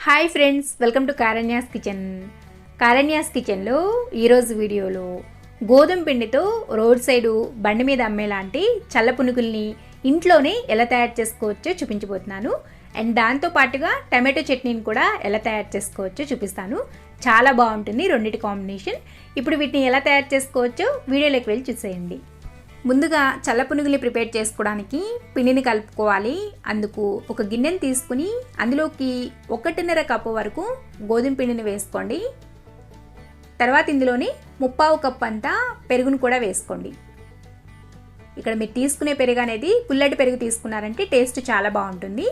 Hi friends, welcome to Karanya's kitchen. Karanya's కిచెన్లో ఈరోజు వీడియోలో గోధుమ పిండితో రోడ్ సైడు బండి మీద అమ్మేలాంటి చల్ల పునుగుల్ని ఇంట్లోనే ఎలా తయారు చేసుకోవచ్చో చూపించబోతున్నాను. అండ్ దాంతో పాటుగా టమాటో చట్నీని కూడా ఎలా తయారు చేసుకోవచ్చో చూపిస్తాను. చాలా బాగుంటుంది రెండింటి కాంబినేషన్. ఇప్పుడు వీటిని ఎలా తయారు చేసుకోవచ్చో వీడియోలోకి వెళ్ళి చూసేయండి. ముందుగా చల్ల పునుగుల్ని ప్రిపేర్ చేసుకోవడానికి పిండిని కలుపుకోవాలి. అందుకు ఒక గిన్నెని తీసుకుని అందులోకి 1.5 కప్పు వరకు గోధుమ పిండిని వేసుకోండి. తర్వాత ఇందులోని 1/4 కప్పు అంతా పెరుగును కూడా వేసుకోండి. ఇక్కడ మీరు తీసుకునే పెరుగు అనేది పుల్లటి పెరుగు తీసుకున్నారంటే టేస్ట్ చాలా బాగుంటుంది.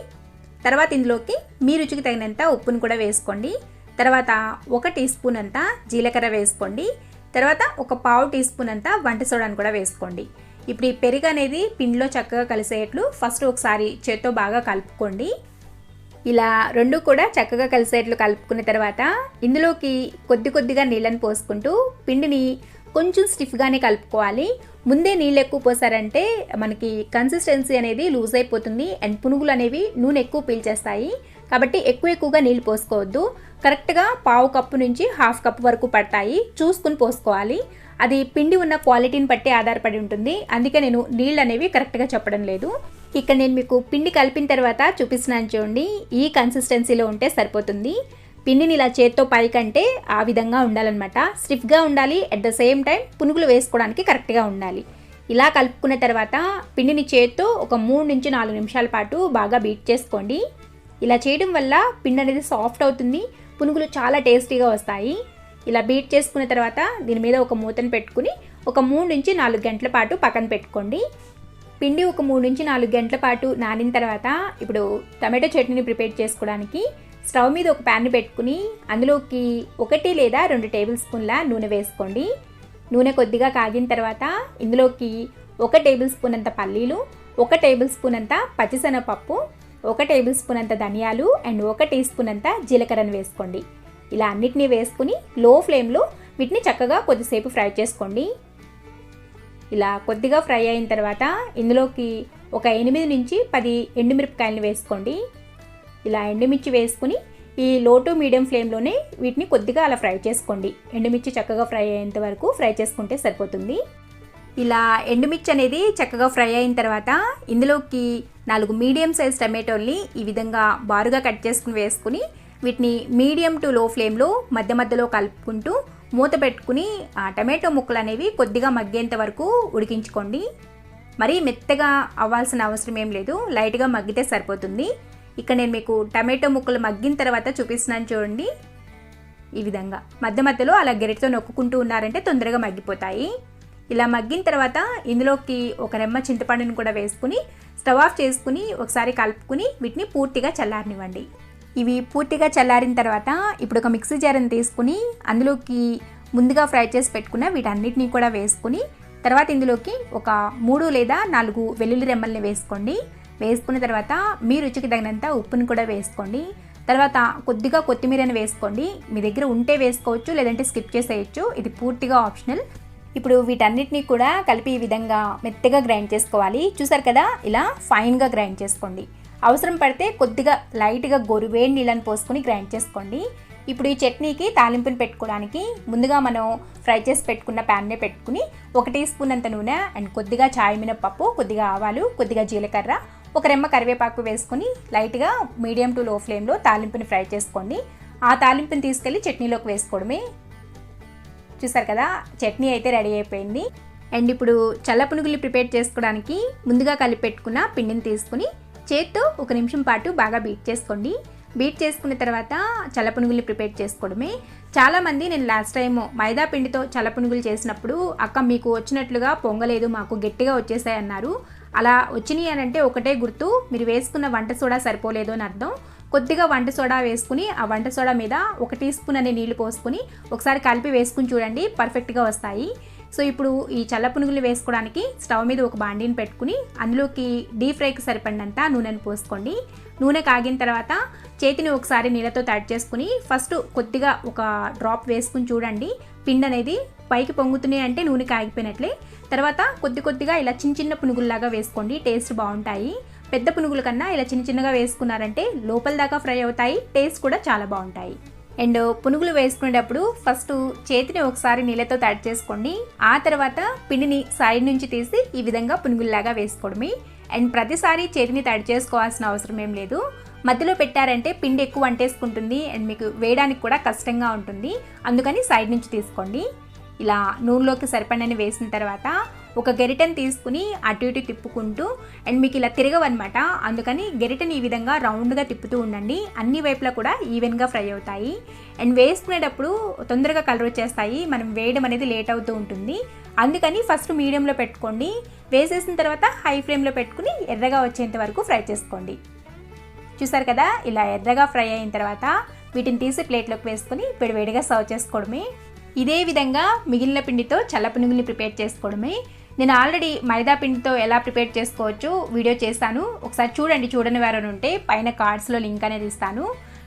తర్వాత ఇందులోకి మీ రుచికి తగినంత ఉప్పును కూడా వేసుకోండి. తర్వాత 1 టీ స్పూన్ అంతా జీలకర్ర వేసుకోండి. తర్వాత 1/4 టీ స్పూన్ అంతా వంట సోడాను కూడా వేసుకోండి. ఇప్పుడు ఈ పెరుగు అనేది పిండిలో చక్కగా కలిసేట్లు ఫస్ట్ ఒకసారి చేత్తో బాగా కలుపుకోండి. ఇలా రెండు కూడా చక్కగా కలిసేట్లు కలుపుకున్న తర్వాత ఇందులోకి కొద్దిగా నీళ్ళని పోసుకుంటూ పిండిని కొంచెం స్టిఫ్గానే కలుపుకోవాలి. ముందే నీళ్ళు ఎక్కువ పోసారంటే మనకి కన్సిస్టెన్సీ అనేది లూజ్ అయిపోతుంది అండ్ పునుగులు అనేవి నూనె ఎక్కువ పీల్చేస్తాయి. కాబట్టి ఎక్కువగా నీళ్ళు పోసుకోవద్దు. కరెక్ట్గా 1/4 కప్పు నుంచి 1/2 కప్పు వరకు పడతాయి, చూసుకుని పోసుకోవాలి. అది పిండి ఉన్న క్వాలిటీని బట్టి ఆధారపడి ఉంటుంది. అందుకే నేను నీళ్ళు అనేవి కరెక్ట్గా చెప్పడం లేదు. ఇక్కడ నేను మీకు పిండి కలిపిన తర్వాత చూపిస్తున్నాను చూడండి. ఈ కన్సిస్టెన్సీలో ఉంటే సరిపోతుంది. పిండిని ఇలా చేత్తో పైకంటే ఆ విధంగా ఉండాలన్నమాట. స్టిఫ్గా ఉండాలి, అట్ ద సేమ్ టైం పునుగులు వేసుకోవడానికి కరెక్ట్గా ఉండాలి. ఇలా కలుపుకున్న తర్వాత పిండిని చేత్తో ఒక 3 నుంచి 4 నిమిషాల పాటు బాగా బీట్ చేసుకోండి. ఇలా చేయడం వల్ల పిండి అనేది సాఫ్ట్ అవుతుంది, పునుగులు చాలా టేస్టీగా వస్తాయి. ఇలా బీట్ చేసుకున్న తర్వాత దీని మీద ఒక మూతను పెట్టుకుని ఒక 3 నుంచి 4 గంటల పాటు పక్కన పెట్టుకోండి. పిండి ఒక 3 నుంచి 4 గంటల పాటు నానిన తర్వాత ఇప్పుడు టమాటో చట్నీని ప్రిపేర్ చేసుకోవడానికి స్టవ్ మీద ఒక ప్యాన్ పెట్టుకుని అందులోకి 1 లేదా 2 టేబుల్ స్పూన్ల నూనె వేసుకోండి. నూనె కొద్దిగా కాగిన తర్వాత ఇందులోకి 1 టేబుల్ స్పూన్ అంత పల్లీలు, 1 టేబుల్ స్పూన్ అంత పచ్చిశనగపప్పు, 1 టేబుల్ స్పూన్ అంత ధనియాలు అండ్ 1 టీ స్పూన్ అంత జీలకర్రను వేసుకోండి. ఇలా అన్నిటినీ వేసుకుని లో ఫ్లేమ్లో వీటిని చక్కగా కొద్దిసేపు ఫ్రై చేసుకోండి. ఇలా కొద్దిగా ఫ్రై అయిన తర్వాత ఇందులోకి ఒక 8 నుంచి 10 ఎండుమిరపకాయలను వేసుకోండి. ఇలా ఎండుమిర్చి వేసుకుని ఈ లో టు మీడియం ఫ్లేమ్లోనే వీటిని కొద్దిగా అలా ఫ్రై చేసుకోండి. ఎండుమిర్చి చక్కగా ఫ్రై అయ్యేంత వరకు ఫ్రై చేసుకుంటే సరిపోతుంది. ఇలా ఎండుమిర్చి అనేది చక్కగా ఫ్రై అయిన తర్వాత ఇందులోకి 4 మీడియం సైజ్ టమాటోల్ని ఈ విధంగా బారుగా కట్ చేసుకుని వేసుకుని వీటిని మీడియం టు లో ఫ్లేమ్లో మధ్యలో కలుపుకుంటూ మూత పెట్టుకుని ఆ టమాటో ముక్కలు అనేవి కొద్దిగా మగ్గేంత వరకు ఉడికించుకోండి. మరీ మెత్తగా అవ్వాల్సిన అవసరం ఏం లేదు, లైట్గా మగ్గితే సరిపోతుంది. ఇక్కడ నేను మీకు టమాటో ముక్కలు మగ్గిన తర్వాత చూపిస్తున్నాను చూడండి. ఈ విధంగా మధ్యలో అలా గెరిటితో నొక్కుంటూ ఉన్నారంటే తొందరగా మగ్గిపోతాయి. ఇలా మగ్గిన తర్వాత ఇందులోకి ఒక రెమ్మ చింతపండుని కూడా వేసుకుని స్టవ్ ఆఫ్ చేసుకుని ఒకసారి కలుపుకుని వీటిని పూర్తిగా చల్లారనివ్వండి. ఇవి పూర్తిగా చల్లారిన తర్వాత ఇప్పుడు ఒక మిక్సీ జార్ని తీసుకుని అందులోకి ముందుగా ఫ్రై చేసి పెట్టుకున్న వీటన్నిటిని కూడా వేసుకుని తర్వాత ఇందులోకి ఒక 3 లేదా 4 వెల్లుల్లి రెమ్మల్ని వేసుకోండి. వేసుకున్న తర్వాత మీ రుచికి తగినంత ఉప్పుని కూడా వేసుకోండి. తర్వాత కొద్దిగా కొత్తిమీరని వేసుకోండి. మీ దగ్గర ఉంటే వేసుకోవచ్చు, లేదంటే స్కిప్ చేసేయచ్చు, ఇది పూర్తిగా ఆప్షనల్. ఇప్పుడు వీటన్నిటిని కూడా కలిపి ఈ విధంగా మెత్తగా గ్రైండ్ చేసుకోవాలి. చూసారు కదా, ఇలా ఫైన్గా గ్రైండ్ చేసుకోండి. అవసరం పడితే కొద్దిగా లైట్గా వేడి నీళ్ళని పోసుకొని గ్రైండ్ చేసుకోండి. ఇప్పుడు ఈ చట్నీకి తాలింపుని పెట్టుకోవడానికి ముందుగా మనం ఫ్రై చేసి పెట్టుకున్న ప్యాన్నే పెట్టుకుని 1 టీ స్పూన్ అంత నూనె అండ్ కొద్దిగా చాయ్ మినపప్పు, కొద్దిగా ఆవాలు, కొద్దిగా జీలకర్ర, ఒక రెమ్మ కరివేపాకు వేసుకుని లైట్గా మీడియం టు లో ఫ్లేమ్లో తాలింపుని ఫ్రై చేసుకోండి. ఆ తాలింపుని తీసుకెళ్ళి చట్నీలోకి వేసుకోవడమే. చూసారు కదా, చట్నీ అయితే రెడీ అయిపోయింది. అండ్ ఇప్పుడు చల్ల పునుగులు ప్రిపేర్ చేసుకోవడానికి ముందుగా కలిపి పెట్టుకున్న పిండిని తీసుకుని చేత్తో 1 నిమిషం పాటు బాగా బీట్ చేసుకోండి. బీట్ చేసుకున్న తర్వాత చల్ల పునుగుల్ని ప్రిపేర్ చేసుకోవడమే. చాలామంది నేను లాస్ట్ టైం మైదా పిండితో చల్ల పునుగులు చేసినప్పుడు అక్క మీకు వచ్చినట్లుగా పొంగలేదు, మాకు గట్టిగా వచ్చేసాయి అన్నారు. అలా వచ్చినాయి అని అంటే ఒకటే గుర్తు, మీరు వేసుకున్న వంట సోడా సరిపోలేదు అని అర్థం. కొద్దిగా వంట సోడా వేసుకుని ఆ వంట సోడా మీద 1 టీ స్పూన్ అనే నీళ్లు పోసుకుని ఒకసారి కలిపి వేసుకుని చూడండి, పర్ఫెక్ట్గా వస్తాయి. సో ఇప్పుడు ఈ చల్ల పునుగులు వేసుకోవడానికి స్టవ్ మీద ఒక బాండీని పెట్టుకుని అందులోకి డీప్ ఫ్రైకి సరిపడినంత నూనెను పోసుకోండి. నూనె కాగిన తర్వాత చేతిని ఒకసారి నీళ్ళతో తడి చేసుకుని ఫస్ట్ కొద్దిగా ఒక డ్రాప్ వేసుకుని చూడండి. పిండి అనేది పైకి పొంగుతున్నాయి అంటే నూనె కాగిపోయినట్లే. తర్వాత కొద్దిగా ఇలా చిన్న పునుగుల్లాగా వేసుకోండి, టేస్ట్ బాగుంటాయి. పెద్ద పునుగుల కన్నా ఇలా చిన్న చిన్నగా వేసుకున్నారంటే లోపల దాకా ఫ్రై అవుతాయి, టేస్ట్ కూడా చాలా బాగుంటాయి. అండ్ పునుగులు వేసుకునేటప్పుడు ఫస్ట్ చేతిని ఒకసారి నీళ్ళతో తడి చేసుకోండి. ఆ తర్వాత పిండిని సైడ్ నుంచి తీసి ఈ విధంగా పునుగుల్లాగా వేసుకోవడమే. అండ్ ప్రతిసారి చేతిని తడి చేసుకోవాల్సిన అవసరం ఏం లేదు. మధ్యలో పెట్టారంటే పిండి ఎక్కువ అంటేసుకుంటుంది అండ్ మీకు వేయడానికి కూడా కష్టంగా ఉంటుంది. అందుకని సైడ్ నుంచి తీసుకోండి. ఇలా నూనెలోకి సరిపడని వేసిన తర్వాత ఒక గరిటెని తీసుకుని అటు ఇటు తిప్పుకుంటూ అండ్ మీకు ఇలా తిరగవన్నమాట. అందుకని గరిటెని ఈ విధంగా రౌండ్గా తిప్పుతూ ఉండండి. అన్ని వైపులా కూడా ఈవెన్గా ఫ్రై అవుతాయి. అండ్ వేసుకునేటప్పుడు తొందరగా కలర్ వచ్చేస్తాయి, మనం వేయడం అనేది లేట్ అవుతూ ఉంటుంది. అందుకని ఫస్ట్ మీడియంలో పెట్టుకోండి. వేసేసిన తర్వాత హై ఫ్లేమ్లో పెట్టుకుని ఎర్రగా వచ్చేంత వరకు ఫ్రై చేసుకోండి. చూసారు కదా, ఇలా ఎర్రగా ఫ్రై అయిన తర్వాత వీటిని తీసి ప్లేట్లోకి వేసుకుని వేడివేడిగా సర్వ్ చేసుకోవడమే. ఇదే విధంగా మిగిలిన పిండితో చల్ల పునుగుల్ని ప్రిపేర్ చేసుకోవడమే. నేను ఆల్రెడీ మైదా పిండితో ఎలా ప్రిపేర్ చేసుకోవచ్చో వీడియో చేశాను, ఒకసారి చూడని వారు ఉంటే పైన కార్డ్స్లో లింక్ అనేది ఇస్తాను.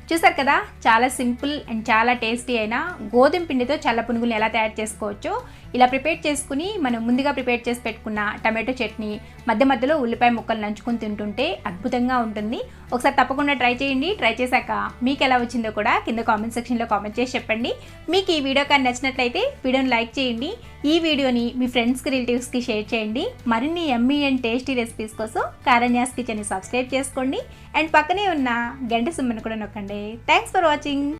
చూసారు కదా, చాలా సింపుల్ అండ్ చాలా టేస్టీ అయిన గోధుమ పిండితో చల్ల పునుగుల్ని ఎలా తయారు చేసుకోవచ్చో ఇలా ప్రిపేర్ చేసుకుని మనం ముందుగా ప్రిపేర్ చేసి పెట్టుకున్న టమాటో చట్నీ మధ్య మధ్యలో ఉల్లిపాయ ముక్కలు నంచుకొని తింటుంటే అద్భుతంగా ఉంటుంది. ఒకసారి తప్పకుండా ట్రై చేయండి. ట్రై చేశాక మీకు ఎలా వచ్చిందో కూడా కింద కామెంట్ సెక్షన్లో కామెంట్ చేసి చెప్పండి. మీకు ఈ వీడియో కానీ నచ్చినట్లయితే వీడియోని లైక్ చేయండి. ఈ వీడియోని మీ ఫ్రెండ్స్కి రిలేటివ్స్కి షేర్ చేయండి. మరిన్ని యమ్మీ అండ్ టేస్టీ రెసిపీస్ కోసం కారణ్యాస్ కిచెన్ని సబ్స్క్రైబ్ చేసుకోండి అండ్ పక్కనే ఉన్న గంట సింబల్ని కూడా నొక్కండి. Thanks for watching.